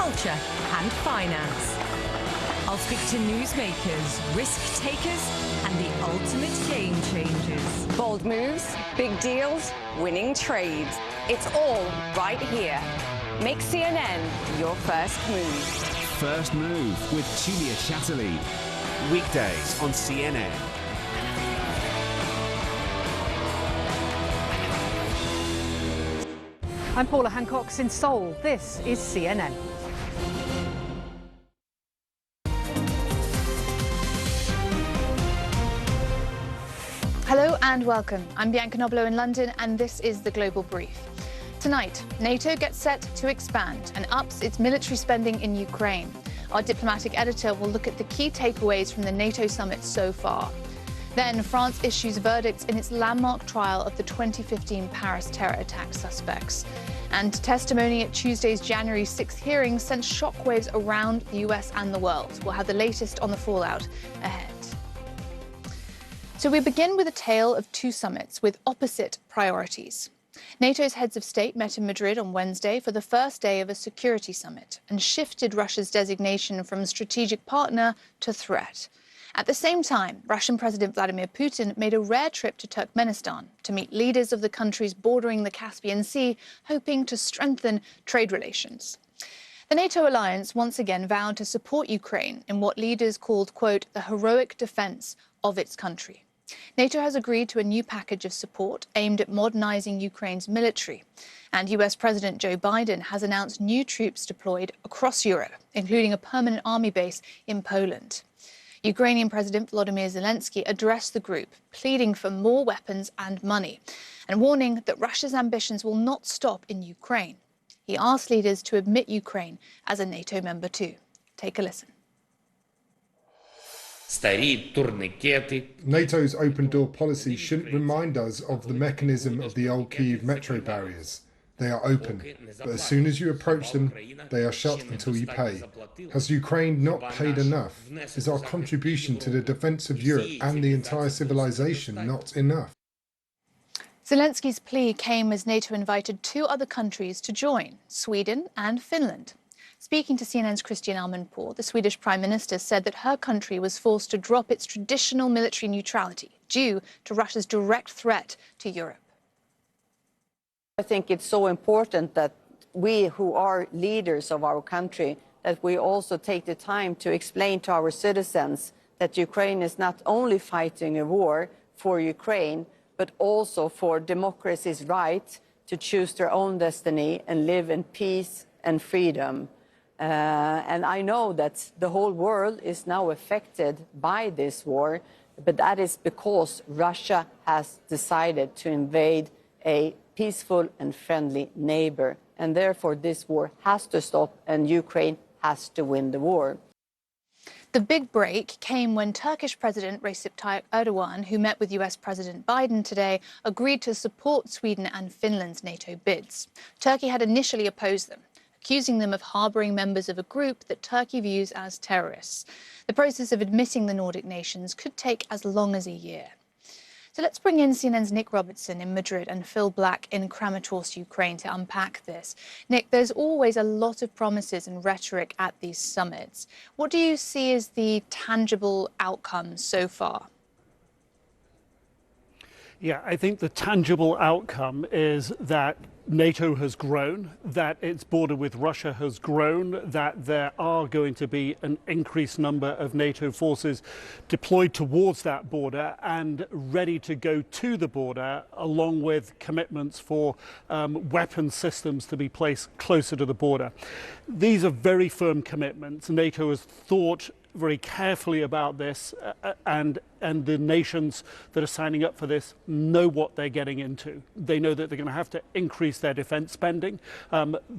culture and finance. I'll speak to newsmakers, risk takers, and the ultimate game changers. Bold moves, big deals, winning trades. It's all right here. Make CNN your first move. First Move with Julia Chatterley. Weekdays on CNN. I'm Paula Hancock in Seoul. This is CNN. Hello and welcome. I'm Bianca Noblo in London, and this is the Global Brief. Tonight, NATO gets set to expand and ups its military spending in Ukraine. Our diplomatic editor will look at the key takeaways from the NATO summit so far. Then, France issues verdicts in its landmark trial of the 2015 Paris terror attack suspects. And testimony at Tuesday's January 6th hearing sent shockwaves around the US and the world. We'll have the latest on the fallout ahead. So we begin with a tale of two summits with opposite priorities. NATO's heads of state met in Madrid on Wednesday for the first day of a security summit and shifted Russia's designation from strategic partner to threat. At the same time, Russian President Vladimir Putin made a rare trip to Turkmenistan to meet leaders of the countries bordering the Caspian Sea, hoping to strengthen trade relations. The NATO alliance once again vowed to support Ukraine in what leaders called, quote, the heroic defense of its country. NATO has agreed to a new package of support aimed at modernizing Ukraine's military. And US President Joe Biden has announced new troops deployed across Europe, including a permanent army base in Poland. Ukrainian President Volodymyr Zelensky addressed the group, pleading for more weapons and money, and warning that Russia's ambitions will not stop in Ukraine. He asked leaders to admit Ukraine as a NATO member too. Take a listen. NATO's open-door policy shouldn't remind us of the mechanism of the old Kyiv metro barriers. They are open, but as soon as you approach them, they are shut until you pay. Has Ukraine not paid enough? Is our contribution to the defence of Europe and the entire civilization not enough? Zelensky's plea came as NATO invited two other countries to join, Sweden and Finland. Speaking to CNN's Christian Amanpour, the Swedish Prime Minister said that her country was forced to drop its traditional military neutrality due to Russia's direct threat to Europe. I think it's so important that we who are leaders of our country, that we also take the time to explain to our citizens that Ukraine is not only fighting a war for Ukraine, but also for democracy's right to choose their own destiny and live in peace and freedom. And I know that the whole world is now affected by this war, but that is because Russia has decided to invade a peaceful and friendly neighbor. And therefore, this war has to stop and Ukraine has to win the war. The big break came when Turkish President Recep Tayyip Erdogan, who met with US President Biden today, agreed to support Sweden and Finland's NATO bids. Turkey had initially opposed them, accusing them of harbouring members of a group that Turkey views as terrorists. The process of admitting the Nordic nations could take as long as a year. So let's bring in CNN's Nick Robertson in Madrid and Phil Black in Kramatorsk, Ukraine, to unpack this. Nick, there's always a lot of promises and rhetoric at these summits. What do you see as the tangible outcomes so far? Yeah, I think the tangible outcome is that NATO has grown, that its border with Russia has grown, that there are going to be an increased number of NATO forces deployed towards that border and ready to go to the border, along with commitments for weapon systems to be placed closer to the border. These are very firm commitments. NATO has thought very carefully about this, and the nations that are signing up for this know what they're getting into. They know that they're going to have to increase their defense spending.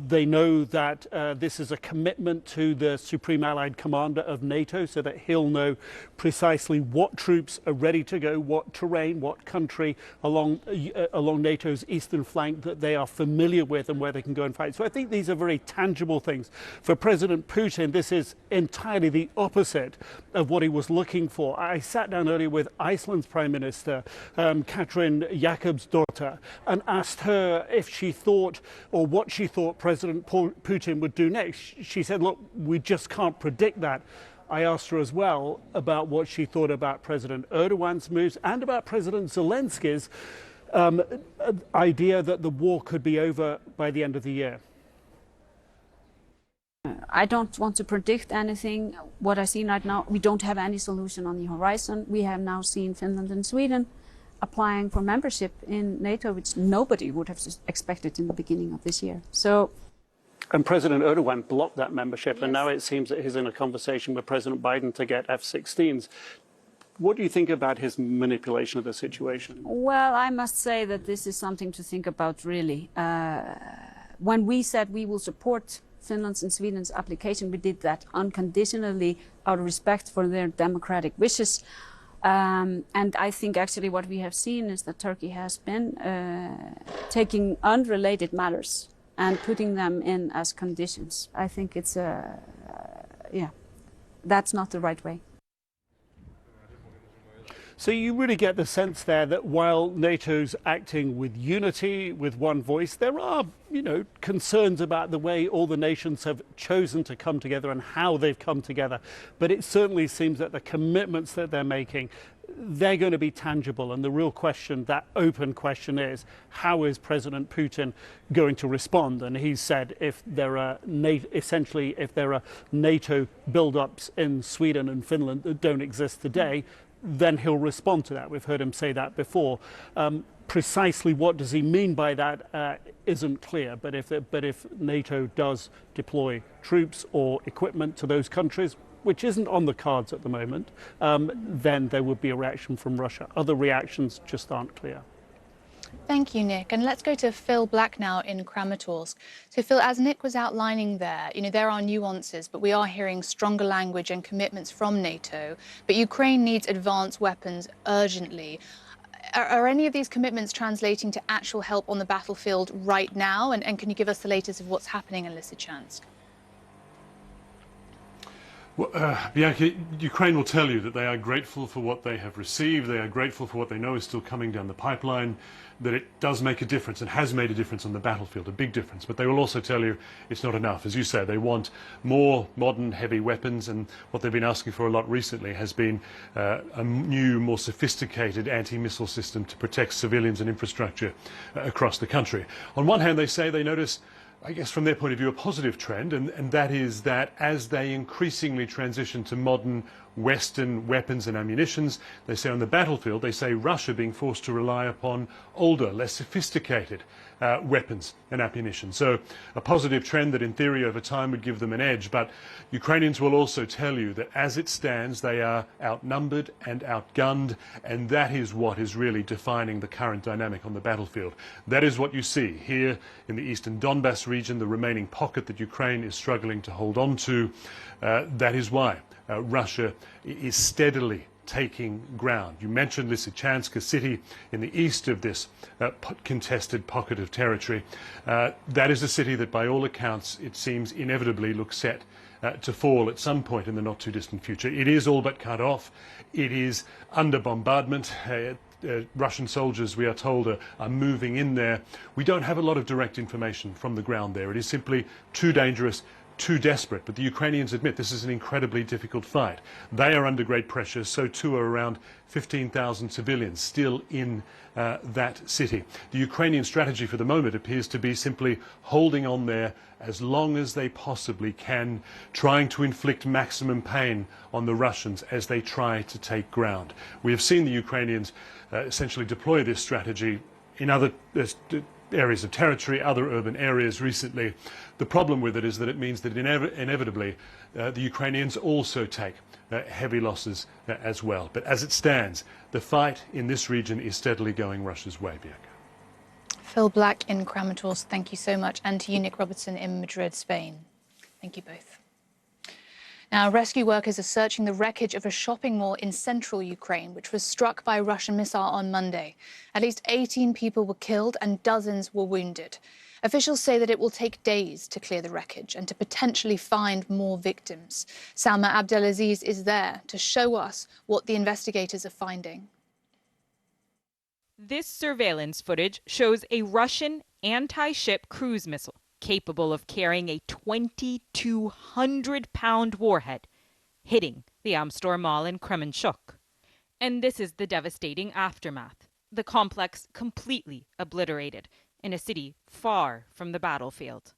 They know that this is a commitment to the Supreme Allied Commander of NATO, so that he'll know precisely what troops are ready to go, what terrain, what country along NATO's eastern flank that they are familiar with and where they can go and fight. So I think these are very tangible things. For President Putin, this is entirely the opposite of what he was looking for. I sat down down earlier with Iceland's Prime Minister, Katrin Jakobsdóttir, and asked her if she thought, or what she thought President Putin would do next. She said, look, we just can't predict that. I asked her as well about what she thought about President Erdogan's moves and about President Zelensky's idea that the war could be over by the end of the year. I don't want to predict anything. What I see right now, we don't have any solution on the horizon. We have now seen Finland and Sweden applying for membership in NATO, which nobody would have expected in the beginning of this year. And President Erdogan blocked that membership, yes. And now it seems that he's in a conversation with President Biden to get F-16s. What do you think about his manipulation of the situation? Well, I must say that this is something to think about, really. When we said we will support Finland's and Sweden's application, we did that unconditionally out of respect for their democratic wishes. And I think actually what we have seen is that Turkey has been taking unrelated matters and putting them in as conditions. I think it's, that's not the right way. So you really get the sense there that while NATO's acting with unity, with one voice, there are, concerns about the way all the nations have chosen to come together and how they've come together. But it certainly seems that the commitments that they're making, they're going to be tangible. And the real question, that open question, is how is President Putin going to respond? And he said if there are if there are NATO build-ups in Sweden and Finland that don't exist today, then he'll respond to that. We've heard him say that before. Precisely what does he mean by that isn't clear. But if NATO does deploy troops or equipment to those countries, which isn't on the cards at the moment, then there would be a reaction from Russia. Other reactions just aren't clear. Thank you, Nick. And let's go to Phil Black now in Kramatorsk. So, Phil, as Nick was outlining there, there are nuances, but we are hearing stronger language and commitments from NATO. But Ukraine needs advanced weapons urgently. Are any of these commitments translating to actual help on the battlefield right now? And can you give us the latest of what's happening in Lysychansk? Well, Bianca, Ukraine will tell you that they are grateful for what they have received. They are grateful for what they know is still coming down the pipeline, that it does make a difference and has made a difference on the battlefield, a big difference. But they will also tell you it's not enough. As you say, they want more modern, heavy weapons, and what they've been asking for a lot recently has been a new, more sophisticated anti-missile system to protect civilians and infrastructure across the country. On one hand, they say they notice, I guess from their point of view, a positive trend, and that is that as they increasingly transition to modern Western weapons and ammunitions, they say on the battlefield, they say Russia being forced to rely upon older, less sophisticated weapons and ammunition. So a positive trend that in theory over time would give them an edge. But Ukrainians will also tell you that as it stands, they are outnumbered and outgunned, and that is what is really defining the current dynamic on the battlefield. That is what you see here in the eastern Donbass region, the remaining pocket that Ukraine is struggling to hold on to. That is why Russia is steadily taking ground. You mentioned Lysychansk, a city in the east of this contested pocket of territory. That is a city that, by all accounts, it seems inevitably looks set to fall at some point in the not too distant future. It is all but cut off. It is under bombardment. Russian soldiers, we are told, are moving in there. We don't have a lot of direct information from the ground there. It is simply too dangerous, too desperate. But the Ukrainians admit this is an incredibly difficult fight. They are under great pressure, so too are around 15,000 civilians still in that city. The Ukrainian strategy for the moment appears to be simply holding on there as long as they possibly can, trying to inflict maximum pain on the Russians as they try to take ground. We have seen the Ukrainians essentially deploy this strategy in other areas of territory, other urban areas recently. The problem with it is that it means that inevitably the Ukrainians also take heavy losses as well. But as it stands, the fight in this region is steadily going Russia's way, Bianca. Phil Black in Kramatorsk, thank you so much. And to you, Nick Robertson in Madrid, Spain. Thank you both. Now, rescue workers are searching the wreckage of a shopping mall in central Ukraine, which was struck by a Russian missile on Monday. At least 18 people were killed and dozens were wounded. Officials say that it will take days to clear the wreckage and to potentially find more victims. Salma Abdelaziz is there to show us what the investigators are finding. This surveillance footage shows a Russian anti-ship cruise missile capable of carrying a 2,200-pound warhead hitting the Amstor Mall in Kremenchuk. And this is the devastating aftermath. The complex completely obliterated in a city far from the battlefield.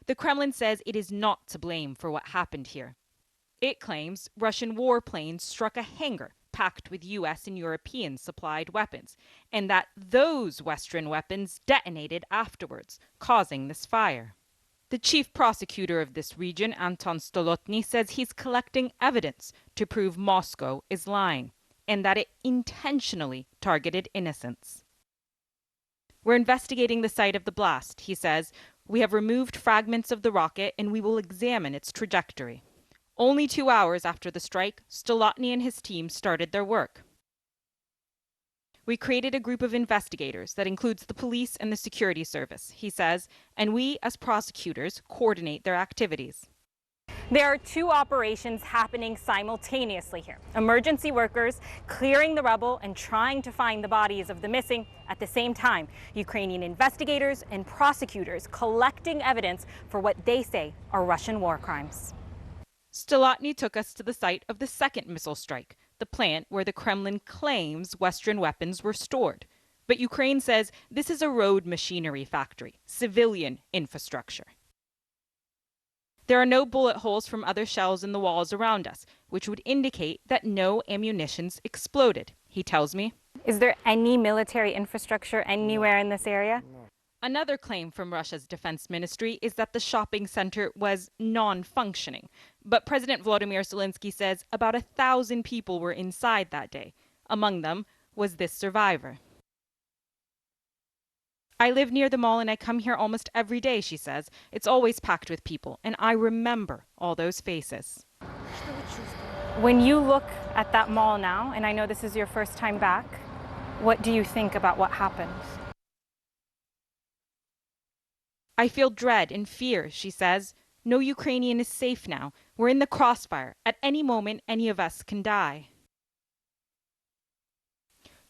The Kremlin says it is not to blame for what happened here. It claims Russian warplanes struck a hangar packed with US and European supplied weapons, and that those Western weapons detonated afterwards, causing this fire. The chief prosecutor of this region, Anton Stolotny, says he's collecting evidence to prove Moscow is lying, and that it intentionally targeted innocents. We're investigating the site of the blast, he says. We have removed fragments of the rocket and we will examine its trajectory. Only 2 hours after the strike, Stolotny and his team started their work. We created a group of investigators that includes the police and the security service, he says, and we, as prosecutors, coordinate their activities. There are two operations happening simultaneously here. Emergency workers clearing the rubble and trying to find the bodies of the missing. At the same time, Ukrainian investigators and prosecutors collecting evidence for what they say are Russian war crimes. Stolotny took us to the site of the second missile strike, the plant where the Kremlin claims Western weapons were stored. But Ukraine says this is a road machinery factory, civilian infrastructure. There are no bullet holes from other shells in the walls around us, which would indicate that no ammunitions exploded, he tells me. Is there any military infrastructure anywhere in this area? No. Another claim from Russia's defense ministry is that the shopping center was non-functioning. But President Volodymyr Zelensky says about 1,000 people were inside that day. Among them was this survivor. I live near the mall and I come here almost every day, she says. It's always packed with people, and I remember all those faces. When you look at that mall now, and I know this is your first time back, what do you think about what happened? I feel dread and fear, she says. No Ukrainian is safe now. We're in the crossfire. At any moment, any of us can die.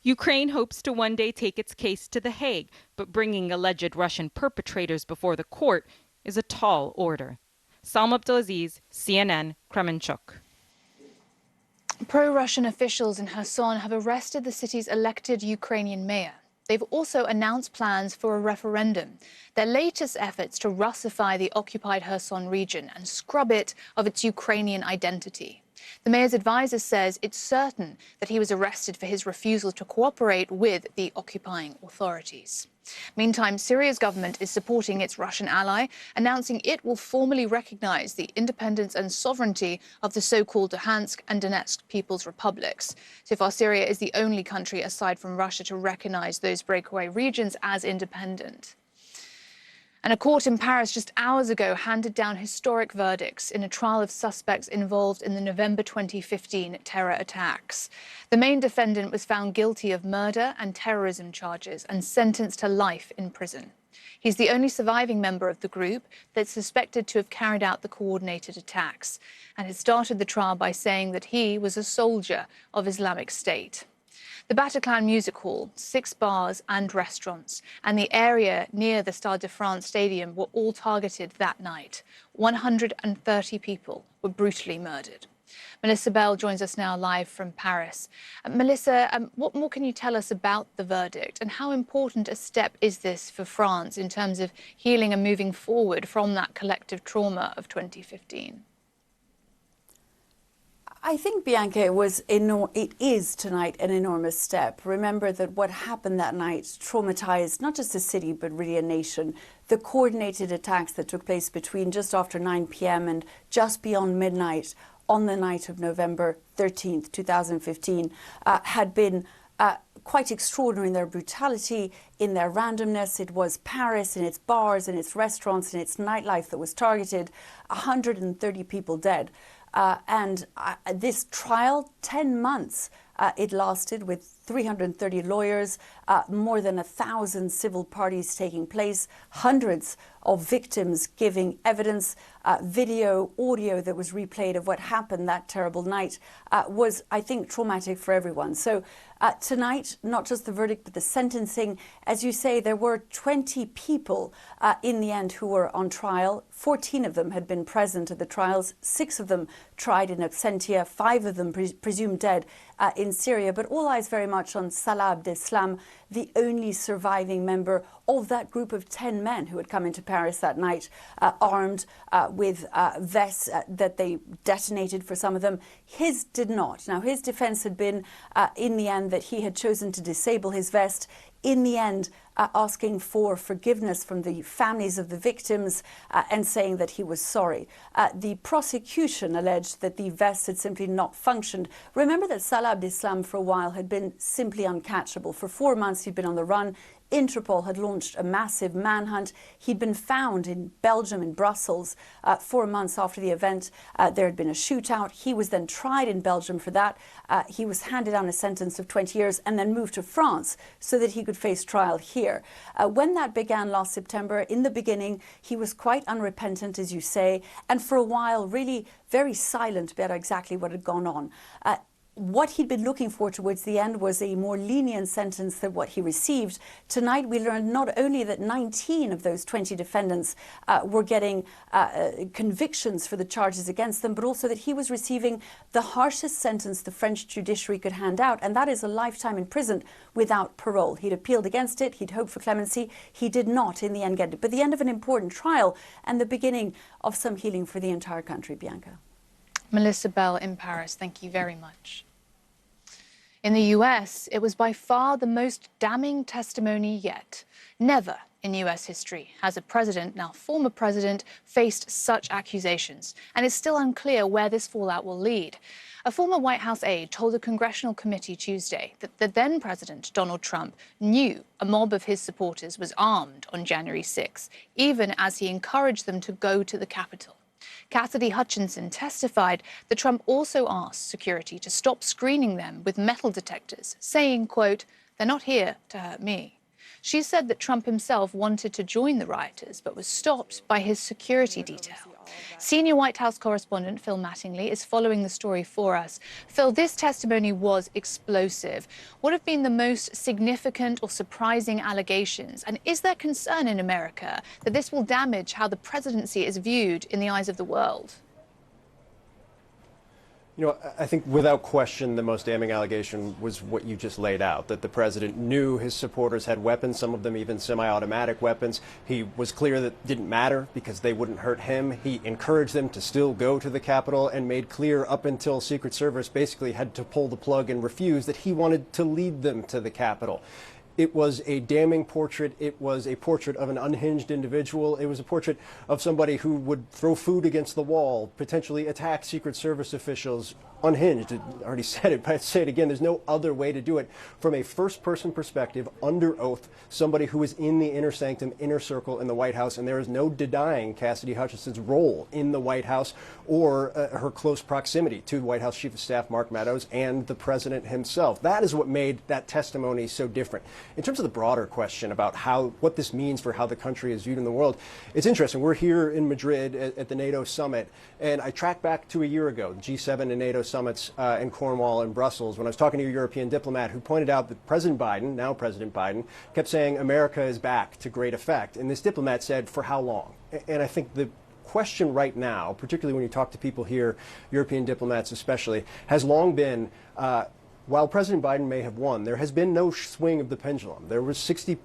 Ukraine hopes to one day take its case to The Hague, but bringing alleged Russian perpetrators before the court is a tall order. Salma Abdelaziz, CNN, Kremenchuk. Pro-Russian officials in Kherson have arrested the city's elected Ukrainian mayor. They've also announced plans for a referendum, their latest efforts to Russify the occupied Kherson region and scrub it of its Ukrainian identity. The mayor's advisor says it's certain that he was arrested for his refusal to cooperate with the occupying authorities. Meantime, Syria's government is supporting its Russian ally, announcing it will formally recognize the independence and sovereignty of the so-called Luhansk and Donetsk People's Republics. So far, Syria is the only country aside from Russia to recognize those breakaway regions as independent. And a court in Paris just hours ago handed down historic verdicts in a trial of suspects involved in the November 2015 terror attacks. The main defendant was found guilty of murder and terrorism charges and sentenced to life in prison. He's the only surviving member of the group that's suspected to have carried out the coordinated attacks and has started the trial by saying that he was a soldier of Islamic State. The Bataclan Music Hall, 6 bars and restaurants, and the area near the Stade de France Stadium were all targeted that night. 130 people were brutally murdered. Melissa Bell joins us now live from Paris. Melissa, what more can you tell us about the verdict, and how important a step is this for France in terms of healing and moving forward from that collective trauma of 2015? I think, Bianca, it is tonight an enormous step. Remember that what happened that night traumatized not just a city, but really a nation. The coordinated attacks that took place between just after 9 p.m. and just beyond midnight on the night of November 13th, 2015, had been quite extraordinary in their brutality, in their randomness. It was Paris and its bars and its restaurants and its nightlife that was targeted, 130 people dead. And this trial, 10 months It lasted with 330 lawyers, more than 1,000 civil parties taking place, hundreds of victims giving evidence, video, audio that was replayed of what happened that terrible night was, I think, traumatic for everyone. So tonight, not just the verdict, but the sentencing. As you say, there were 20 people in the end who were on trial. 14 of them had been present at the trials, 6 of them tried in absentia, 5 of them presumed dead in Syria. But all eyes very much on Salah Abdeslam, the only surviving member of that group of 10 men who had come into Paris that night, armed with vests that they detonated for some of them. His did not. Now, his defense had been, in the end, that he had chosen to disable his vest. In the end, asking for forgiveness from the families of the victims and saying that he was sorry. The prosecution alleged that the vest had simply not functioned. Remember that Salah Abdeslam for a while had been simply uncatchable. For 4 months he'd been on the run. Interpol had launched a massive manhunt. He'd been found in Belgium, in Brussels, 4 months after the event. There had been a shootout. He was then tried in Belgium for that. He was handed down a sentence of 20 years and then moved to France so that he could face trial here. When that began last September, in the beginning, he was quite unrepentant, as you say, and for a while really very silent about exactly what had gone on. What he'd been looking for towards the end was a more lenient sentence than what he received. Tonight we learned not only that 19 of those 20 defendants were getting convictions for the charges against them, but also that he was receiving the harshest sentence the French judiciary could hand out, and that is a lifetime in prison without parole. He'd appealed against it, he'd hoped for clemency, he did not in the end get it. But the end of an important trial and the beginning of some healing for the entire country. Bianca. Melissa Bell in Paris, thank you very much. In the US, it was by far the most damning testimony yet. Never in US history has a president, now former president, faced such accusations, and it's still unclear where this fallout will lead. A former White House aide told a congressional committee Tuesday that the then president, Donald Trump, knew a mob of his supporters was armed on January 6, even as he encouraged them to go to the Capitol. Cassidy Hutchinson testified that Trump also asked security to stop screening them with metal detectors, saying, quote, "They're not here to hurt me." She said that Trump himself wanted to join the rioters, but was stopped by his security detail. Senior White House correspondent Phil Mattingly is following the story for us. Phil, this testimony was explosive. What have been the most significant or surprising allegations? And is there concern in America that this will damage how the presidency is viewed in the eyes of the world? You know, I think without question the most damning allegation was what you just laid out, that the president knew his supporters had weapons, some of them even semi-automatic weapons. He was clear that it didn't matter because they wouldn't hurt him. He encouraged them to still go to the Capitol and made clear up until Secret Service basically had to pull the plug and refuse that he wanted to lead them to the Capitol. It was a damning portrait. It was a portrait of an unhinged individual. It was a portrait of somebody who would throw food against the wall, potentially attack Secret Service officials. Unhinged. I already said it, but I'd say it again. There's no other way to do it. From a first-person perspective, under oath, somebody who is in the inner sanctum, inner circle in the White House, and there is no denying Cassidy Hutchinson's role in the White House or her close proximity to White House Chief of Staff Mark Meadows and the president himself. That is what made that testimony so different. In terms of the broader question about what this means for how the country is viewed in the world, it's interesting. We're here in Madrid at the NATO summit, and I track back to a year ago, the G7 and NATO summits in Cornwall and Brussels, when I was talking to a European diplomat who pointed out that President Biden, now President Biden, kept saying America is back to great effect. And this diplomat said, for how long? And I think the question right now, particularly when you talk to people here, European diplomats especially, has long been, while President Biden may have won, there has been no swing of the pendulum. There was 60+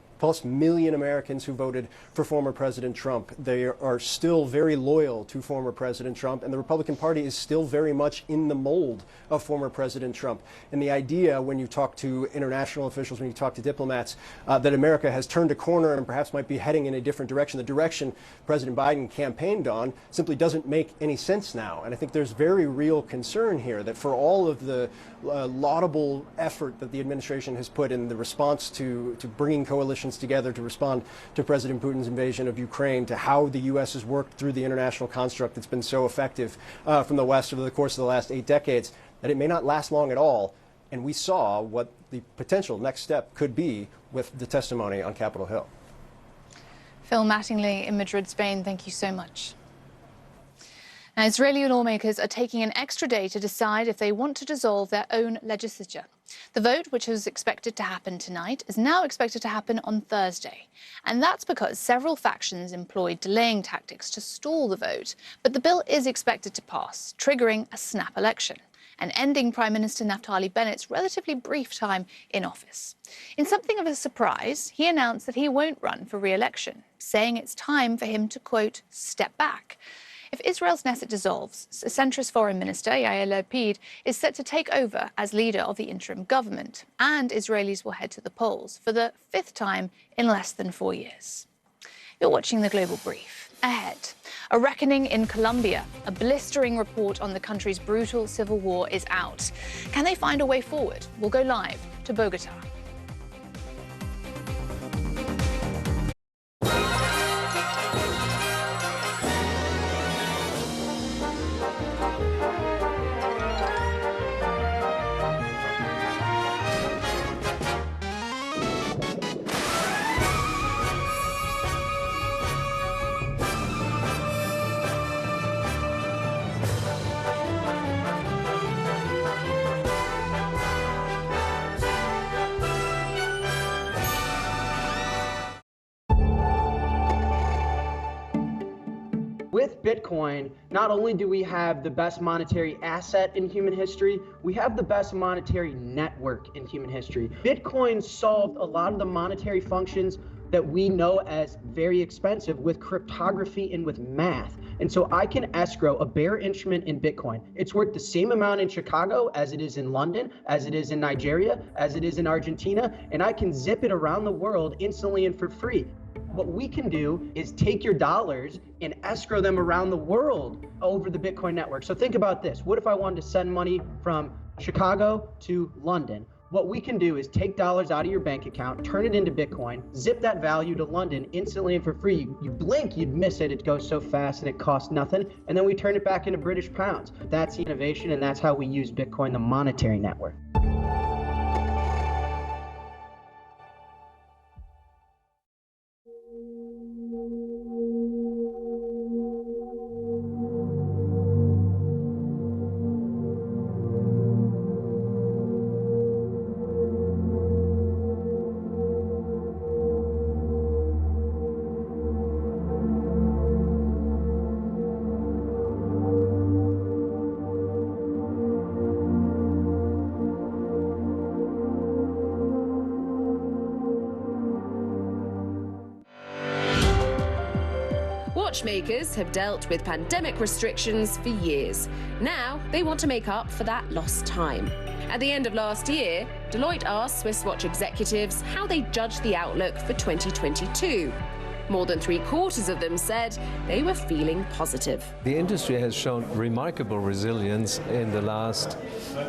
million Americans who voted for former President Trump. They are still very loyal to former President Trump, and the Republican Party is still very much in the mold of former President Trump. And the idea, when you talk to international officials, when you talk to diplomats, that America has turned a corner and perhaps might be heading in a different direction, the direction President Biden campaigned on, simply doesn't make any sense now. And I think there's very real concern here that for all of the laudable effort that the administration has put in the response to bringing coalitions together to respond to President Putin's invasion of Ukraine, to how the U.S. has worked through the international construct that's been so effective from the West over the course of the last 8 decades, that it may not last long at all. And we saw what the potential next step could be with the testimony on Capitol Hill. Phil Mattingly in Madrid, Spain, thank you so much. Now, Israeli lawmakers are taking an extra day to decide if they want to dissolve their own legislature. The vote, which was expected to happen tonight, is now expected to happen on Thursday. And that's because several factions employed delaying tactics to stall the vote. But the bill is expected to pass, triggering a snap election and ending Prime Minister Naftali Bennett's relatively brief time in office. In something of a surprise, he announced that he won't run for re-election, saying it's time for him to, quote, step back. If Israel's Knesset dissolves, centrist Foreign Minister Yair Lapid is set to take over as leader of the interim government, and Israelis will head to the polls for the 5th time in less than 4 years. You're watching The Global Brief. Ahead, a reckoning in Colombia. A blistering report on the country's brutal civil war is out. Can they find a way forward? We'll go live to Bogota. With Bitcoin, not only do we have the best monetary asset in human history, we have the best monetary network in human history. Bitcoin solved a lot of the monetary functions that we know as very expensive with cryptography and with math. And so I can escrow a bearer instrument in Bitcoin. It's worth the same amount in Chicago as it is in London, as it is in Nigeria, as it is in Argentina, and I can zip it around the world instantly and for free. What we can do is take your dollars and escrow them around the world over the Bitcoin network. So think about this. What if I wanted to send money from Chicago to London? What we can do is take dollars out of your bank account, turn it into Bitcoin, zip that value to London instantly and for free. You blink, you'd miss it. It goes so fast and it costs nothing. And then we turn it back into British pounds. That's the innovation, and that's how we use Bitcoin, the monetary network. Watchmakers have dealt with pandemic restrictions for years. Now they want to make up for that lost time. At the end of last year, Deloitte asked Swiss watch executives how they judged the outlook for 2022. More than 3/4 of them said they were feeling positive. The industry has shown remarkable resilience in the last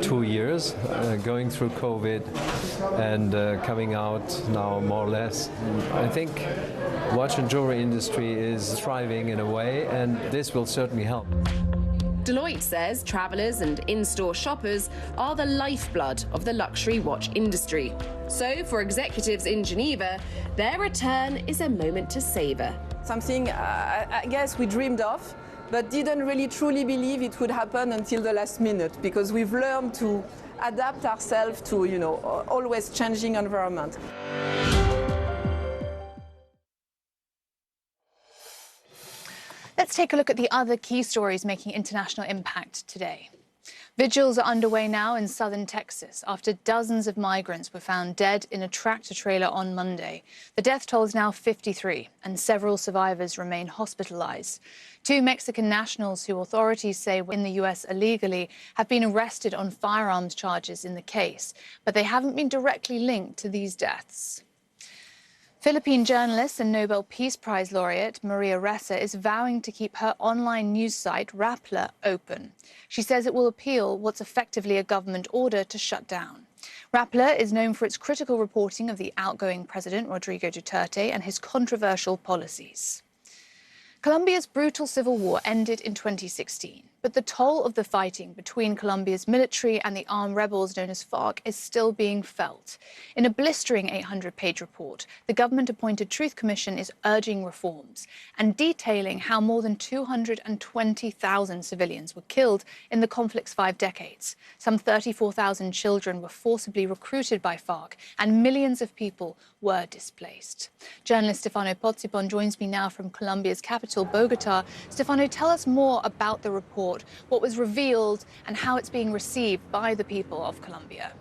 2 years, going through COVID and coming out now more or less. I think watch and jewelry industry is thriving in a way, and this will certainly help. Deloitte says travelers and in-store shoppers are the lifeblood of the luxury watch industry. So for executives in Geneva, their return is a moment to savor. Something I guess we dreamed of, but didn't really truly believe it would happen until the last minute, because we've learned to adapt ourselves to, always changing environment. Let's take a look at the other key stories making international impact today. Vigils are underway now in southern Texas after dozens of migrants were found dead in a tractor-trailer on Monday. The death toll is now 53, and several survivors remain hospitalized. 2 Mexican nationals who authorities say were in the U.S. illegally have been arrested on firearms charges in the case, but they haven't been directly linked to these deaths. Philippine journalist and Nobel Peace Prize laureate Maria Ressa is vowing to keep her online news site Rappler open. She says it will appeal what's effectively a government order to shut down. Rappler is known for its critical reporting of the outgoing President Rodrigo Duterte and his controversial policies. Colombia's brutal civil war ended in 2016, but but the toll of the fighting between Colombia's military and the armed rebels known as FARC is still being felt. In a blistering 800-page report, the government-appointed Truth Commission is urging reforms and detailing how more than 220,000 civilians were killed in the conflict's 5 decades. Some 34,000 children were forcibly recruited by FARC, and millions of people were displaced. Journalist Stefano Pozzipon joins me now from Colombia's capital, Bogota. Stefano, tell us more about the report, what was revealed, and how it's being received by the people of Colombia.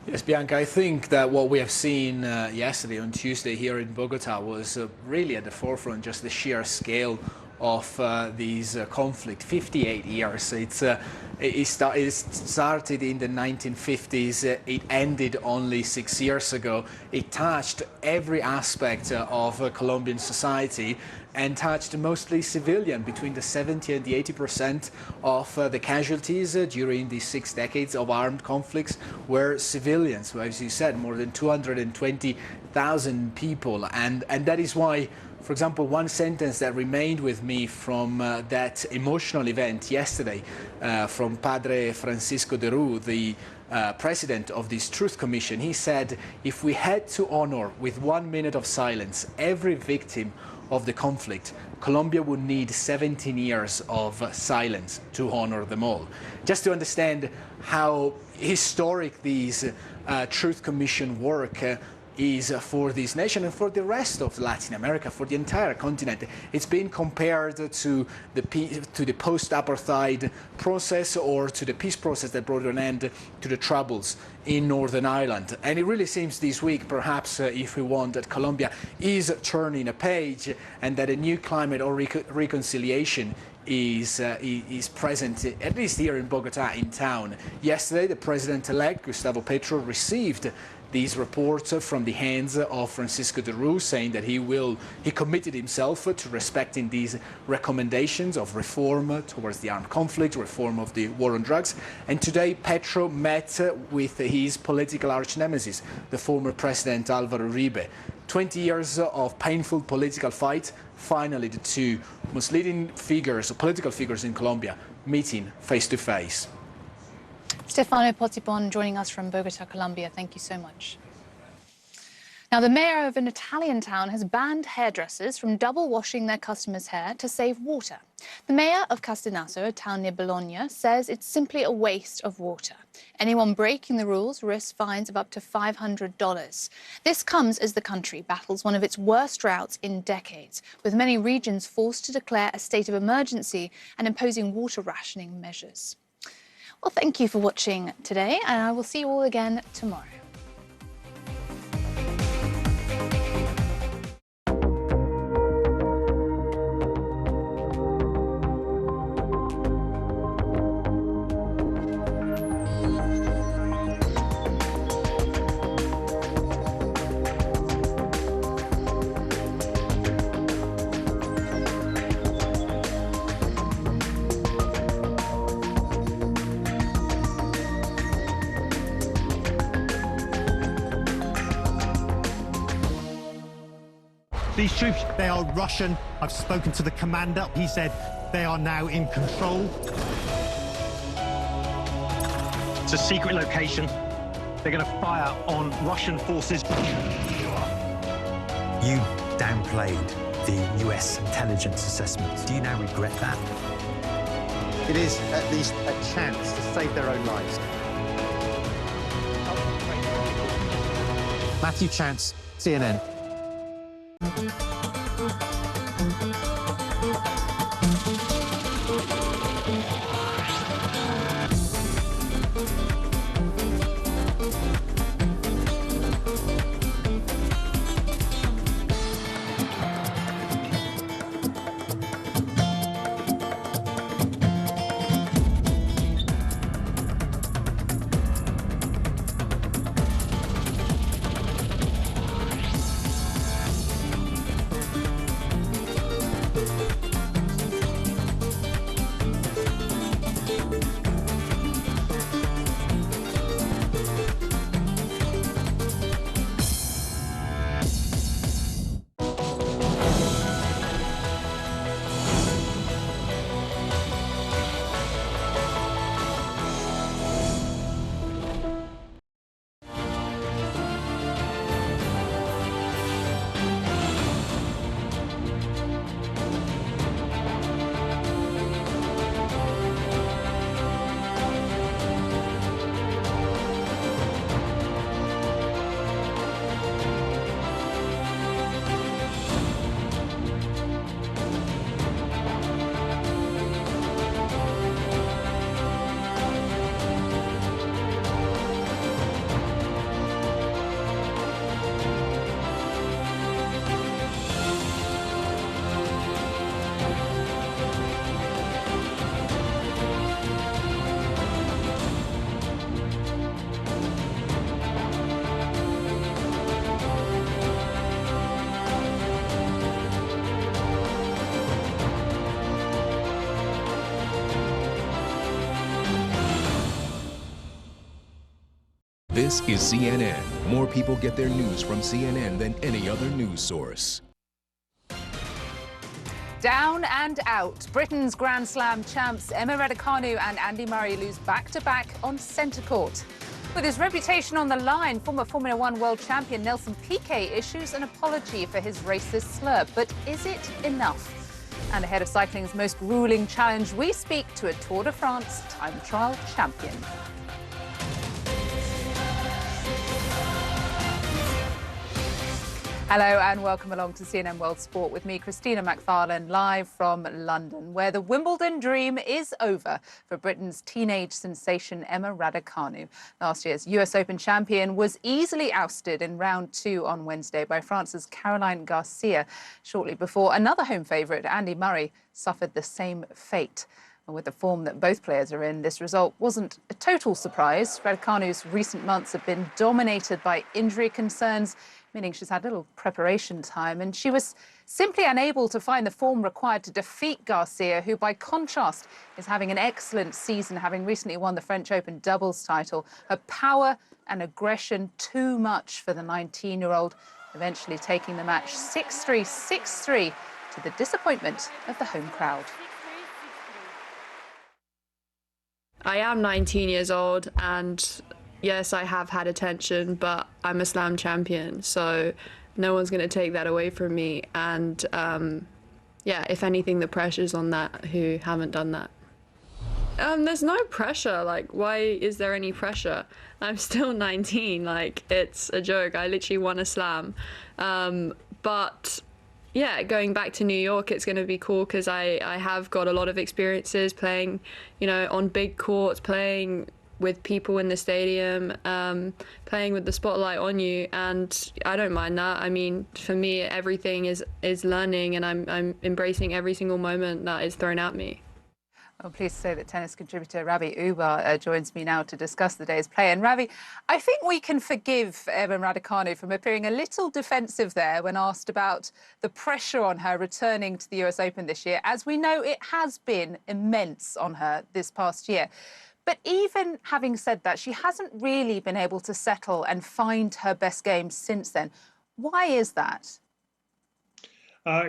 Yes, Bianca, I think that what we have seen yesterday on Tuesday here in Bogota was really at the forefront, just the sheer scale of these conflict. 58 years. It started in the 1950s. It ended only 6 years ago. It touched every aspect of Colombian society and touched mostly civilian. Between the 70 and the 80% of the casualties during these 6 decades of armed conflicts were civilians. Well, as you said, more than 220,000 people. And that is why, for example, one sentence that remained with me from that emotional event yesterday from Padre Francisco de Rú, the president of this Truth Commission. He said, if we had to honor with 1 minute of silence every victim of the conflict, Colombia would need 17 years of silence to honor them all. Just to understand how historic these Truth Commission work is for this nation and for the rest of Latin America, for the entire continent. It's been compared to the post-apartheid process or to the peace process that brought an end to the troubles in Northern Ireland. And it really seems this week, perhaps, if we want, that Colombia is turning a page and that a new climate of reconciliation is present, at least here in Bogota, in town. Yesterday, the president-elect, Gustavo Petro, received these reports from the hands of Francisco de Rú, saying that he committed himself to respecting these recommendations of reform towards the armed conflict, reform of the war on drugs. And today, Petro met with his political arch-nemesis, the former president Álvaro Uribe. 20 years of painful political fight, finally the two most leading figures, political figures in Colombia, meeting face to face. Stefano Pozzipon joining us from Bogota, Colombia. Thank you so much. Now, the mayor of an Italian town has banned hairdressers from double washing their customers' hair to save water. The mayor of Castanaso, a town near Bologna, says it's simply a waste of water. Anyone breaking the rules risks fines of up to $500. This comes as the country battles one of its worst droughts in decades, with many regions forced to declare a state of emergency and imposing water rationing measures. Well, thank you for watching today, and I will see you all again tomorrow. These troops, they are Russian. I've spoken to the commander. He said they are now in control. It's a secret location. They're going to fire on Russian forces. You downplayed the US intelligence assessment. Do you now regret that? It is at least a chance to save their own lives. Matthew Chance, CNN. This is CNN. More people get their news from CNN than any other news source. Down and out. Britain's Grand Slam champs Emma Raducanu and Andy Murray lose back-to-back on centre court. With his reputation on the line, former Formula One world champion Nelson Piquet issues an apology for his racist slur. But is it enough? And ahead of cycling's most grueling challenge, we speak to a Tour de France time trial champion. Hello and welcome along to CNN World Sport with me, Christina McFarlane, live from London, where the Wimbledon dream is over for Britain's teenage sensation Emma Raducanu. Last year's US Open champion was easily ousted in round 2 on Wednesday by France's Caroline Garcia, shortly before another home favourite, Andy Murray, suffered the same fate. And with the form that both players are in, this result wasn't a total surprise. Raducanu's recent months have been dominated by injury concerns, meaning she's had little preparation time, and she was simply unable to find the form required to defeat Garcia, who, by contrast, is having an excellent season, having recently won the French Open doubles title. Her power and aggression too much for the 19-year-old, eventually taking the match 6-3, 6-3 to the disappointment of the home crowd. I am 19 years old, and yes, I have had attention, but I'm a slam champion, so no one's going to take that away from me. And yeah, if anything, the pressure's on that who haven't done that. There's no pressure. Like, why is there any pressure? I'm still 19. Like, it's a joke. I literally won a slam. But yeah, going back to New York, it's going to be cool because I have got a lot of experiences playing, you know, on big courts, playing with people in the stadium, playing with the spotlight on you, and I don't mind that. I mean, for me, everything is learning, and I'm embracing every single moment that is thrown at me. I'm pleased to say that tennis contributor Ravi Ubar joins me now to discuss the day's play. And Ravi, I think we can forgive Emma Raducanu from appearing a little defensive there when asked about the pressure on her returning to the US Open this year. As we know, it has been immense on her this past year. But even having said that, she hasn't really been able to settle and find her best game since then. Why is that?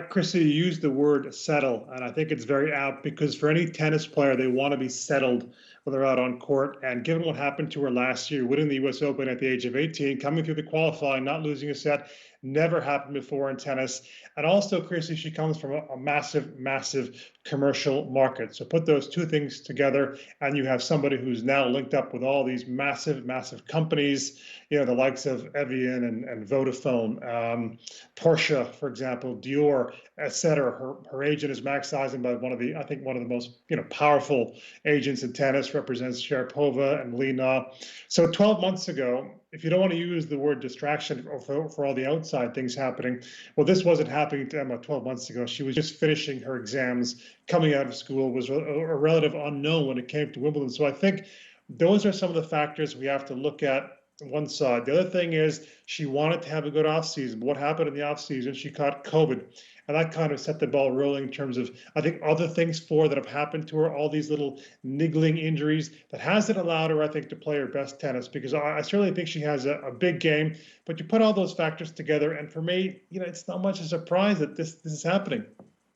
Chrissy, you used the word settle, and I think it's very apt because for any tennis player, they want to be settled when they're out on court. And given what happened to her last year, winning the US Open at the age of 18, coming through the qualifying, not losing a set, never happened before in tennis. And also, Chrissy, she comes from a massive, massive commercial market. So put those two things together, and you have somebody who's now linked up with all these massive, massive companies, you know, the likes of Evian and Vodafone, Porsche, for example, Dior, et cetera. Her agent is Max Eisenberg, one of the most, you know, powerful agents in tennis, represents Sharapova and Li Na. So 12 months ago, if you don't want to use the word distraction for all the outside things happening, well, this wasn't happening to Emma 12 months ago. She was just finishing her exams, coming out of school, was a relative unknown when it came to Wimbledon. So I think those are some of the factors we have to look at on one side. The other thing is she wanted to have a good offseason. But what happened in the offseason? She caught COVID. And that kind of set the ball rolling in terms of, I think, other things that have happened to her, all these little niggling injuries that hasn't allowed her, I think, to play her best tennis, because I certainly think she has a big game. But you put all those factors together, and for me, you know, it's not much a surprise that this is happening.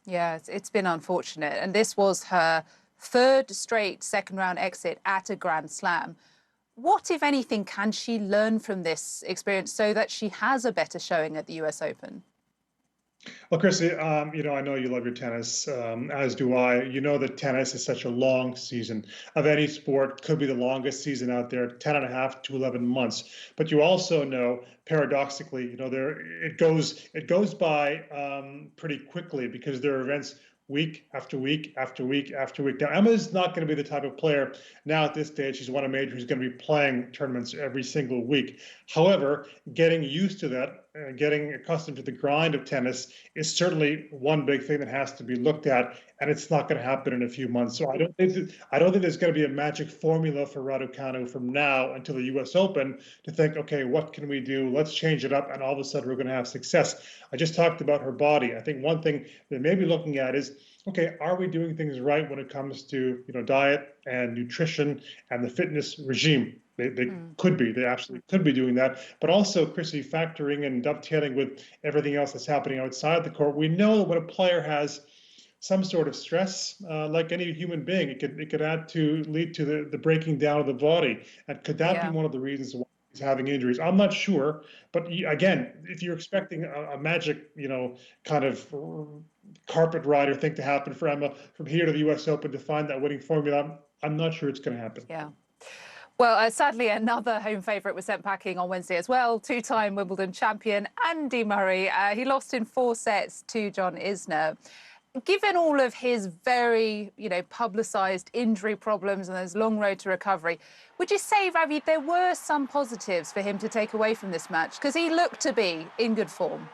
Yeah, it's been unfortunate. And this was her third straight second-round exit at a Grand Slam. What, if anything, can she learn from this experience so that she has a better showing at the US Open? Well, Chrissy, you know, I know you love your tennis, as do I. You know that tennis is such a long season of any sport, could be the longest season out there, 10.5 to 11 months. But you also know, paradoxically, you know, it goes by pretty quickly because there are events week after week after week after week. Now, Emma's not going to be the type of player now at this stage. She's won a major who's going to be playing tournaments every single week. However, getting used to that, getting accustomed to the grind of tennis is certainly one big thing that has to be looked at, and it's not going to happen in a few months. So I don't think there's going to be a magic formula for Raducanu from now until the US Open to think, okay, what can we do? Let's change it up, and all of a sudden we're going to have success. I just talked about her body. I think one thing they may be looking at is, okay, are we doing things right when it comes to, you know, diet and nutrition and the fitness regime? They they absolutely could be doing that. But also, Chrissy, factoring and dovetailing with everything else that's happening outside the court, we know that when a player has some sort of stress, like any human being, it could lead to the breaking down of the body. And could that be one of the reasons why he's having injuries? I'm not sure, but again, if you're expecting a magic, kind of carpet rider thing to happen for Emma from here to the U.S. Open to find that winning formula, I'm not sure it's going to happen. Yeah. Well, sadly, another home favourite was sent packing on Wednesday as well. Two-time Wimbledon champion Andy Murray. He lost in 4 sets to John Isner. Given all of his very, publicised injury problems and his long road to recovery, would you say, Ravi, there were some positives for him to take away from this match? Because he looked to be in good form.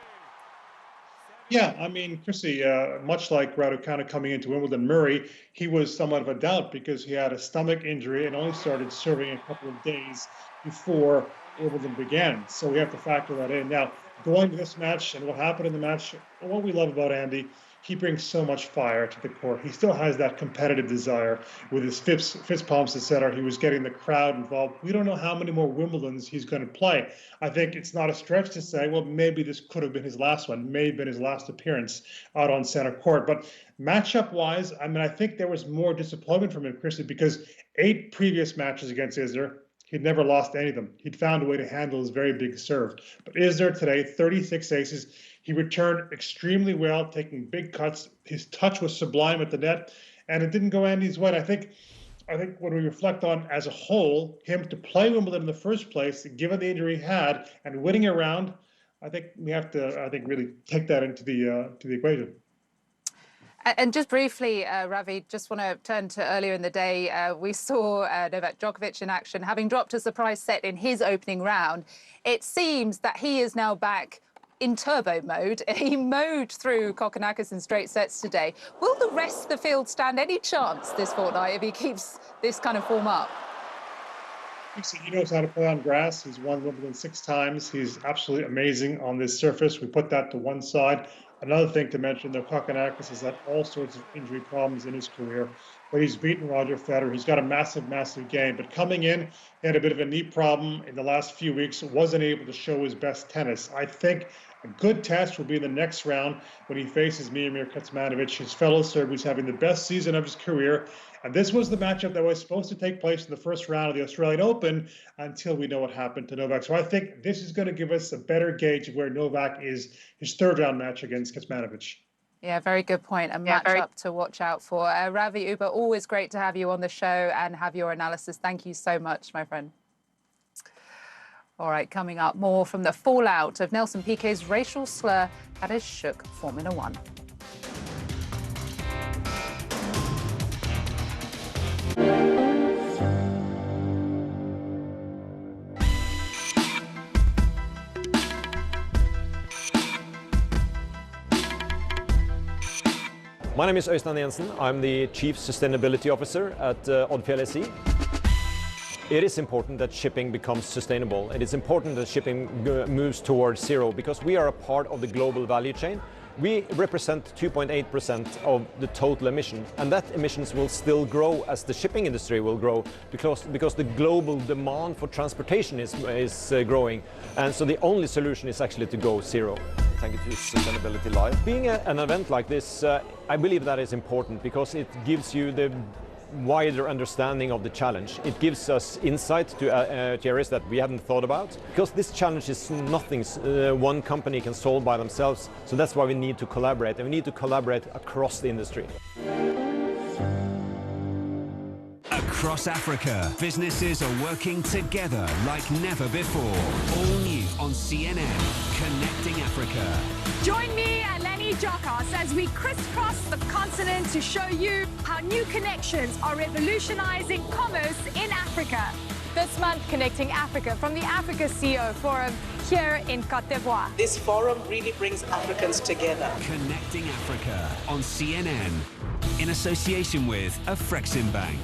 Yeah, I mean, Chrissy, much like Raducanu coming into Wimbledon, Murray, he was somewhat of a doubt because he had a stomach injury and only started serving a couple of days before Wimbledon began. So we have to factor that in. Now, going to this match and what happened in the match, what we love about Andy, he brings so much fire to the court. He still has that competitive desire with his fist pumps, etc. He was getting the crowd involved. We don't know how many more Wimbledons he's going to play. I think it's not a stretch to say, well, maybe this could have been his last one, may have been his last appearance out on center court. But matchup-wise, I mean, I think there was more disappointment from him, Chrissy, because 8 previous matches against Isner, he'd never lost any of them. He'd found a way to handle his very big serve. But Isner today, 36 aces. He returned extremely well, taking big cuts. His touch was sublime at the net, and it didn't go Andy's way. I think when we reflect on as a whole, him to play Wimbledon in the first place, given the injury he had, and winning a round, I think we have to, really take that into the equation. And just briefly, Ravi, just want to turn to earlier in the day. We saw Novak Djokovic in action, having dropped a surprise set in his opening round. It seems that he is now back in turbo mode. He mowed through Kokkinakis in straight sets today. Will the rest of the field stand any chance this fortnight if he keeps this kind of form up? He knows how to play on grass. He's won Wimbledon 6 times. He's absolutely amazing on this surface. We put that to one side. Another thing to mention, though, Kokkinakis has had all sorts of injury problems in his career, but he's beaten Roger Federer. He's got a massive, massive game. But coming in, he had a bit of a knee problem in the last few weeks, wasn't able to show his best tennis. I think a good test will be in the next round when he faces Miomir Kecmanovic, his fellow Serb, who's having the best season of his career. And this was the matchup that was supposed to take place in the first round of the Australian Open until we know what happened to Novak. So I think this is going to give us a better gauge of where Novak is, his third round match against Kecmanovic. Yeah, very good point. A matchup to watch out for. Ravi Uber, always great to have you on the show and have your analysis. Thank you so much, my friend. All right, coming up, more from the fallout of Nelson Piquet's racial slur that has shook Formula One. My name is Øystein Jensen. I'm the Chief Sustainability Officer at Odfjell SE. It is important that shipping becomes sustainable. It is important that shipping moves towards zero because we are a part of the global value chain. We represent 2.8% of the total emission, and that emissions will still grow as the shipping industry will grow because the global demand for transportation is growing. And so the only solution is actually to go zero. Thank you to Sustainability Live. Being an event like this, I believe that is important because it gives you the wider understanding of the challenge. It gives us insight to areas that we haven't thought about, because this challenge is nothing one company can solve by themselves. So that's why we need to collaborate, and we need to collaborate across the industry. Across Africa, businesses are working together like never before. All new on CNN, Connecting Africa. Join me and Lenny Jocas as we crisscross the continent to show you how new connections are revolutionizing commerce in Africa. This month, Connecting Africa from the Africa CEO Forum here in Côte d'Ivoire. This forum really brings Africans together. Connecting Africa on CNN in association with Afreximbank.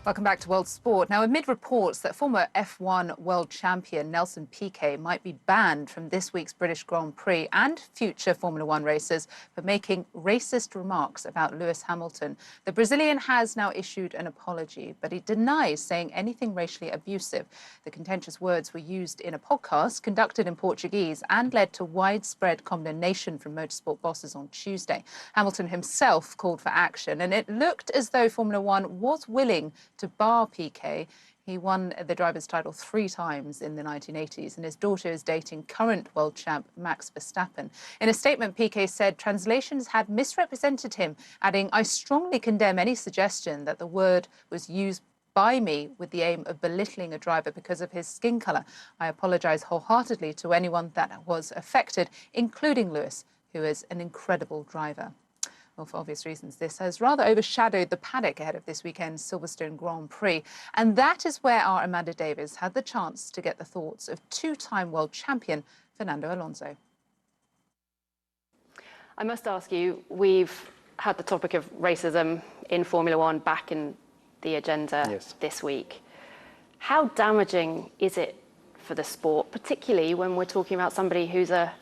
Welcome back to World Sport. Now, amid reports that former F1 world champion Nelson Piquet might be banned from this week's British Grand Prix and future Formula One races for making racist remarks about Lewis Hamilton, the Brazilian has now issued an apology, but he denies saying anything racially abusive. The contentious words were used in a podcast conducted in Portuguese and led to widespread condemnation from motorsport bosses on Tuesday. Hamilton himself called for action, and it looked as though Formula One was willing to bar Piquet. He won the driver's title 3 times in the 1980s, and his daughter is dating current world champ Max Verstappen. In a statement, Piquet said translations had misrepresented him, adding, "I strongly condemn any suggestion that the word was used by me with the aim of belittling a driver because of his skin colour. I apologise wholeheartedly to anyone that was affected, including Lewis, who is an incredible driver." Well, for obvious reasons, this has rather overshadowed the paddock ahead of this weekend's Silverstone Grand Prix. And that is where our Amanda Davies had the chance to get the thoughts of 2-time world champion Fernando Alonso. I must ask you, we've had the topic of racism in Formula One back in the agenda this week. How damaging is it for the sport, particularly when we're talking about somebody who's a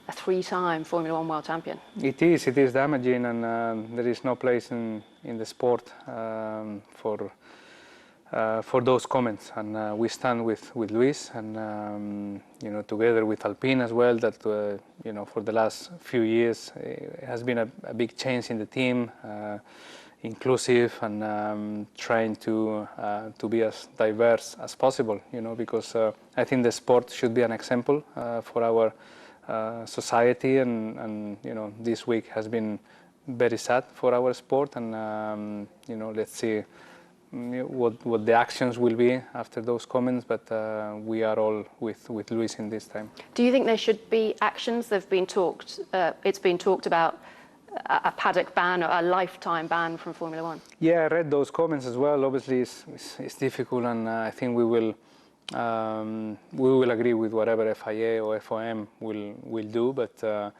3-time Formula One world champion? It is damaging, and there is no place in the sport for those comments. And we stand with Luis, and you know, together with Alpine as well. That you know, for the last few years, it has been a big change in the team, inclusive, and trying to be as diverse as possible. You know, because I think the sport should be an example for our society, and you know, this week has been very sad for our sport, and you know, let's see what the actions will be after those comments, but we are all with Luis in this time. Do you think there should be actions? It's been talked about a paddock ban or a lifetime ban from Formula One. Yeah, I read those comments as well. Obviously it's difficult, and I think we will agree with whatever FIA or FOM will do, but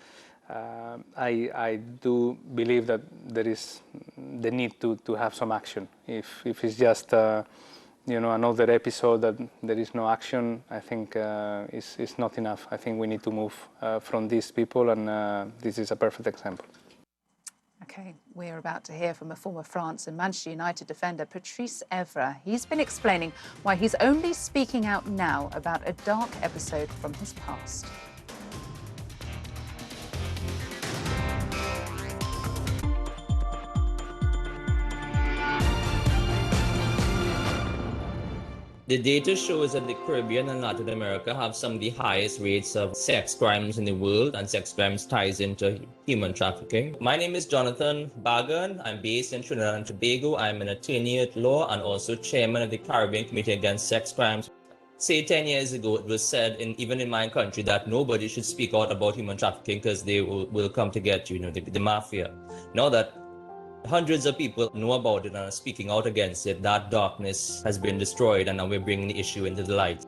I do believe that there is the need to have some action. If it's just you know, another episode that there is no action, I think it's not enough. I think we need to move from these people, and this is a perfect example. OK, we're about to hear from a former France and Manchester United defender, Patrice Evra. He's been explaining why he's only speaking out now about a dark episode from his past. The data shows that the Caribbean and Latin America have some of the highest rates of sex crimes in the world, and sex crimes ties into human trafficking. My name is Jonathan Bagan. I'm based in Trinidad and Tobago. I'm an attorney at law and also chairman of the Caribbean Committee Against Sex Crimes. Say 10 years ago, it was said, even in my country, that nobody should speak out about human trafficking because they will come to get you, the mafia. Now that hundreds of people know about it and are speaking out against it, that darkness has been destroyed, and now we're bringing the issue into the light.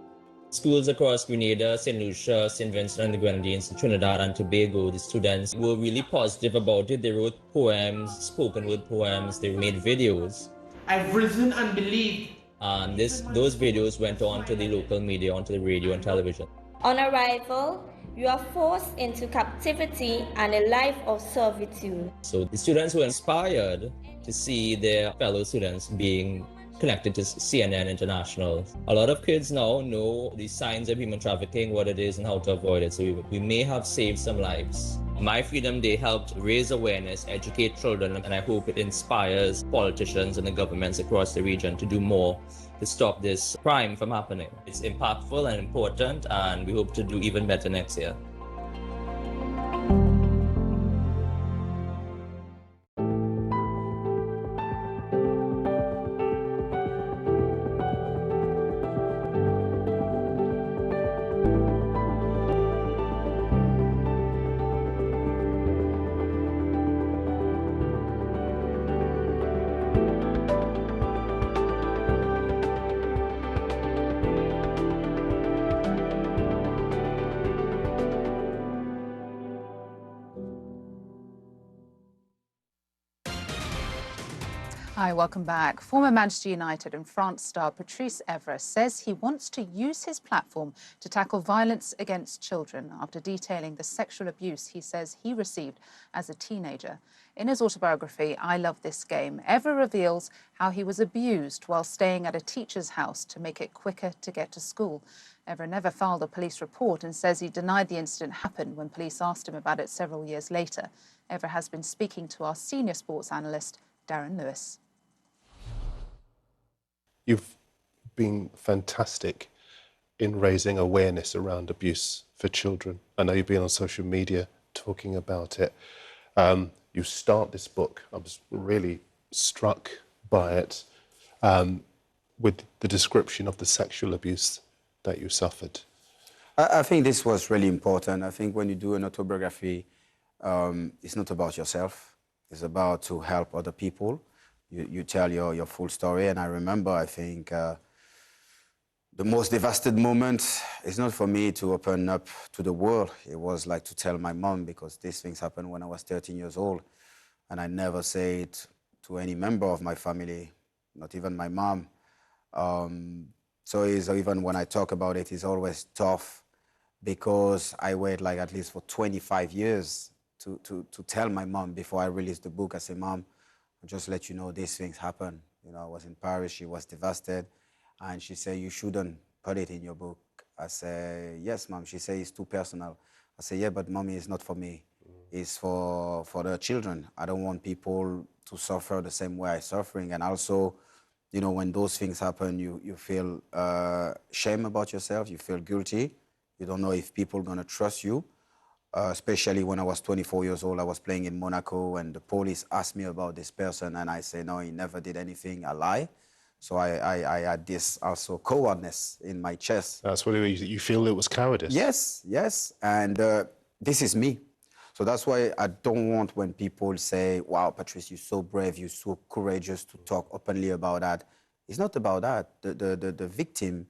Schools across Grenada, St. Lucia, St. Vincent and the Grenadines, Trinidad and Tobago, the students were really positive about it. They wrote poems, spoken word poems, they made videos. I've risen and believed. And those videos went on to the local media, onto the radio and television. On arrival, you are forced into captivity and a life of servitude. So the students were inspired to see their fellow students being connected to CNN International. A lot of kids now know the signs of human trafficking, what it is and how to avoid it. So we may have saved some lives. My Freedom Day helped raise awareness, educate children, and I hope it inspires politicians and the governments across the region to do more to stop this crime from happening. It's impactful and important, and we hope to do even better next year. Hi, welcome back. Former Manchester United and France star Patrice Evra says he wants to use his platform to tackle violence against children after detailing the sexual abuse he says he received as a teenager. In his autobiography, I Love This Game, Evra reveals how he was abused while staying at a teacher's house to make it quicker to get to school. Evra never filed a police report and says he denied the incident happened when police asked him about it several years later. Evra has been speaking to our senior sports analyst, Darren Lewis. You've been fantastic in raising awareness around abuse for children. I know you've been on social media talking about it. You start this book, I was really struck by it, with the description of the sexual abuse that you suffered. I think this was really important. I think when you do an autobiography, it's not about yourself. It's about to help other people. You tell your full story. And I remember, I think, the most devastating moment is not for me to open up to the world. It was like to tell my mom, because these things happened when I was 13 years old. And I never say it to any member of my family, not even my mom. So even when I talk about it, it's always tough, because I wait like at least for 25 years to tell my mom before I release the book. I say, Mom, I'll just let you know these things happen. You know, I was in Paris, she was devastated, and she said, you shouldn't put it in your book. I say, yes, Mom. She said, it's too personal. I say, yeah, but Mommy, it's not for me. It's for the children. I don't want people to suffer the same way I'm suffering. And also, you know, when those things happen, you feel shame about yourself, you feel guilty. You don't know if people are going to trust you. Especially when I was 24 years old, I was playing in Monaco, and the police asked me about this person, and I say, no, he never did anything, I lie. So I had this also cowardness in my chest. That's what you feel it was cowardice? Yes, yes, and this is me. So that's why I don't want when people say, wow, Patrice, you're so brave, you're so courageous to talk openly about that. It's not about that. The victim,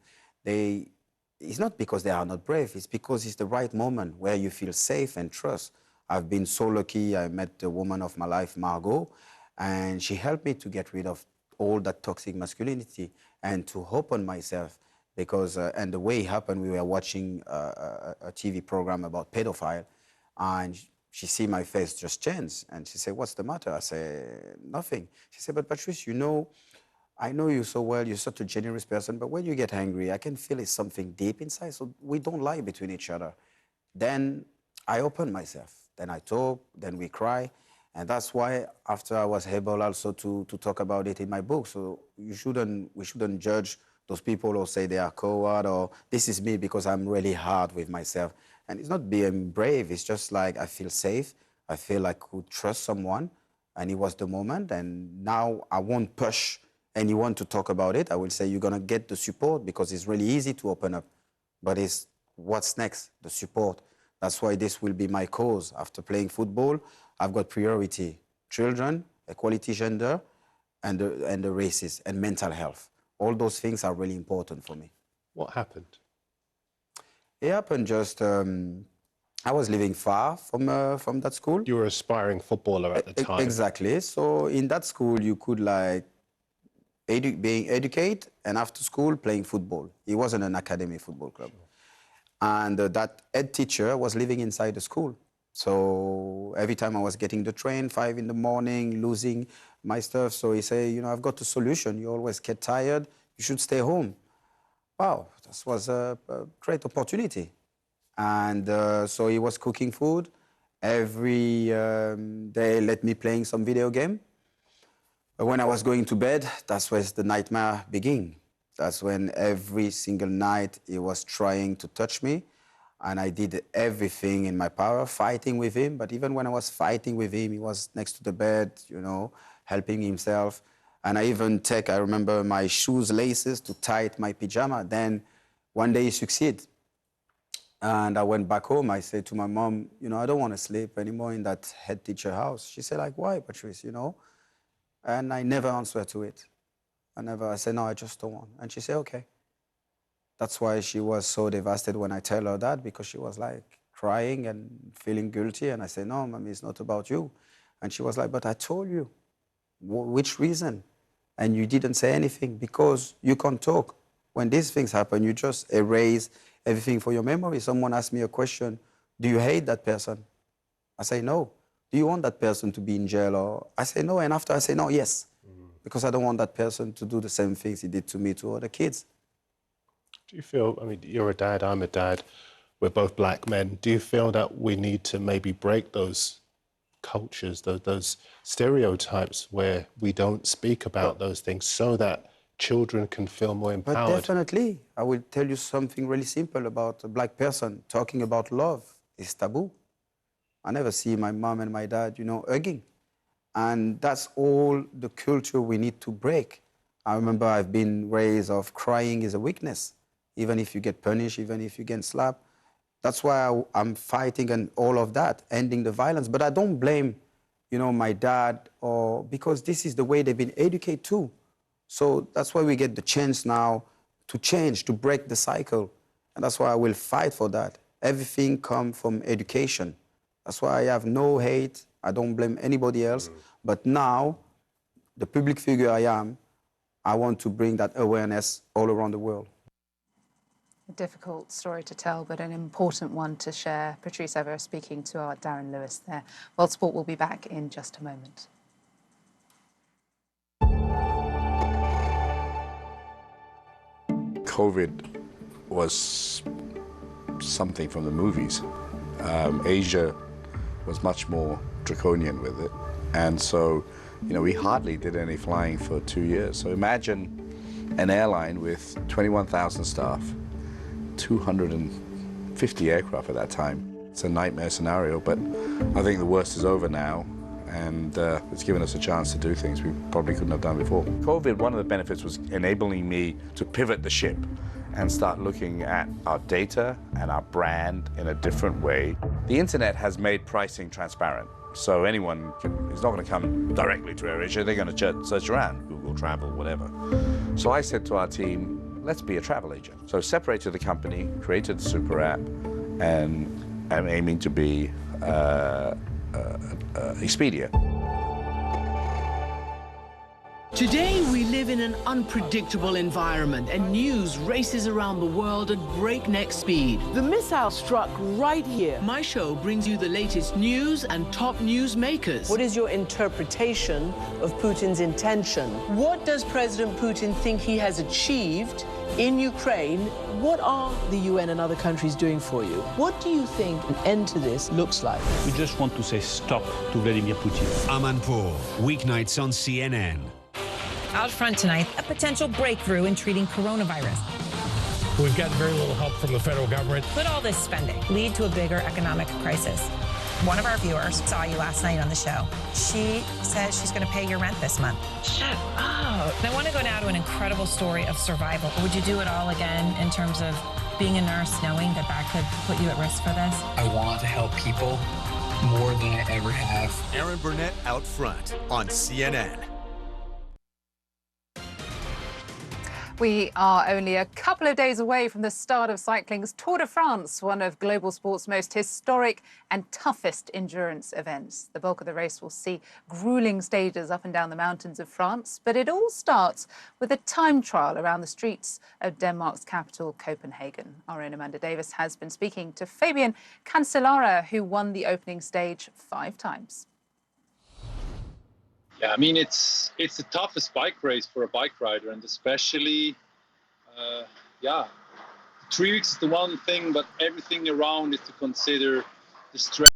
it's not because they are not brave, it's because it's the right moment where you feel safe and trust. I've been so lucky. I met the woman of my life, Margot, and she helped me to get rid of all that toxic masculinity and to open myself. Because, and the way it happened, we were watching a TV program about pedophile, and she see my face just change, and she said, what's the matter? I said, nothing. She said, but Patrice, you know, I know you so well, you're such a generous person, but when you get angry, I can feel it's something deep inside, so we don't lie between each other. Then I open myself, then I talk, then we cry, and that's why after I was able also to talk about it in my book. So we shouldn't judge those people or say they are coward, or this is me because I'm really hard with myself. And it's not being brave, it's just like I feel safe, I feel like I could trust someone, and it was the moment, and now I won't push anyone to talk about it. I will say you're gonna get the support, because it's really easy to open up, but it's what's next, the support. That's why this will be my cause. After playing football, I've got priority: children, equality gender, and the races, and mental health. All those things are really important for me. What happened? It happened just, I was living far from that school. You were an aspiring footballer at the time. Exactly. So in that school, you could like being educated, and after school playing football. It wasn't an academy football club. And that head teacher was living inside the school. So every time I was getting the train, 5 in the morning, losing my stuff. So he said, you know, I've got a solution. You always get tired. You should stay home. Wow, this was a great opportunity. And so he was cooking food. Every day let me playing some video game. But when I was going to bed, that's where the nightmare began. That's when every single night he was trying to touch me. And I did everything in my power, fighting with him. But even when I was fighting with him, he was next to the bed, you know, helping himself. And I even I remember my shoes laces to tie my pajama. Then one day he succeeded. And I went back home. I said to my mom, you know, I don't want to sleep anymore in that head teacher house. She said, like, why, Patrice, you know? And I never answered to it. I said, no, I just don't want. And she said, okay. That's why she was so devastated when I tell her that, because she was like crying and feeling guilty. And I said, no, Mommy, it's not about you. And she was like, but I told you. Which reason? and you didn't say anything because you can't talk. When these things happen, you just erase everything for your memory. Someone asked me a question, do you hate that person? I say, no. Do you want that person to be in jail? Or I say, no, and after I say, no, yes. Because I don't want that person to do the same things he did to me, to other kids. Do you feel, I mean, you're a dad, I'm a dad, we're both black men. Do you feel that we need to maybe break those cultures, those stereotypes where we don't speak about those things so that children can feel more empowered? But definitely. I will tell you something really simple about a black person. Talking about love is taboo. I never see my mom and my dad, you know, hugging. And that's all the culture we need to break. I remember I've been raised of crying is a weakness, even if you get punished, even if you get slapped. That's why I'm fighting and all of that, ending the violence. But I don't blame, you know, my dad, or because this is the way they've been educated too. So that's why we get the chance now to change, to break the cycle. And that's why I will fight for that. Everything comes from education. That's why I have no hate. I don't blame anybody else. But now, the public figure I am, I want to bring that awareness all around the world. A difficult story to tell, but an important one to share. Patrice Evra speaking to our Darren Lewis there. World Sport will be back in just a moment. COVID was something from the movies. Asia was much more draconian with it. And so, you know, we hardly did any flying for 2 years. So imagine an airline with 21,000 staff, 250 aircraft at that time. It's a nightmare scenario, but I think the worst is over now, and it's given us a chance to do things we probably couldn't have done before. COVID, one of the benefits was enabling me to pivot the ship and start looking at our data and our brand in a different way. The internet has made pricing transparent, so anyone is not going to come directly to AirAsia. They're going to search around, Google Travel, whatever. So I said to our team, let's be a travel agent. So separated the company, created the super app, and I'm aiming to be Expedia. Today, we live in an unpredictable environment, and news races around the world at breakneck speed. The missile struck right here. My show brings you the latest news and top news makers. What is your interpretation of Putin's intention? What does President Putin think he has achieved in Ukraine? What are the UN and other countries doing for you? What do you think an end to this looks like? We just want to say stop to Vladimir Putin. Amanpour, weeknights on CNN. Out front tonight, a potential breakthrough in treating coronavirus. We've gotten very little help from the federal government. Could all this spending lead to a bigger economic crisis? One of our viewers saw you last night on the show. She says she's going to pay your rent this month. Shut up. I want to go now to an incredible story of survival. Would you do it all again in terms of being a nurse, knowing that that could put you at risk for this? I want to help people more than I ever have. Erin Burnett out front on CNN. We are only a couple of days away from the start of cycling's Tour de France, one of global sport's most historic and toughest endurance events. The bulk of the race will see grueling stages up and down the mountains of France, but it all starts with a time trial around the streets of Denmark's capital, Copenhagen. Our own Amanda Davis has been speaking to Fabian Cancellara, who won the opening stage 5 times. Yeah, I mean, it's the toughest bike race for a bike rider, and especially, 3 weeks is the one thing, but everything around is to consider the stress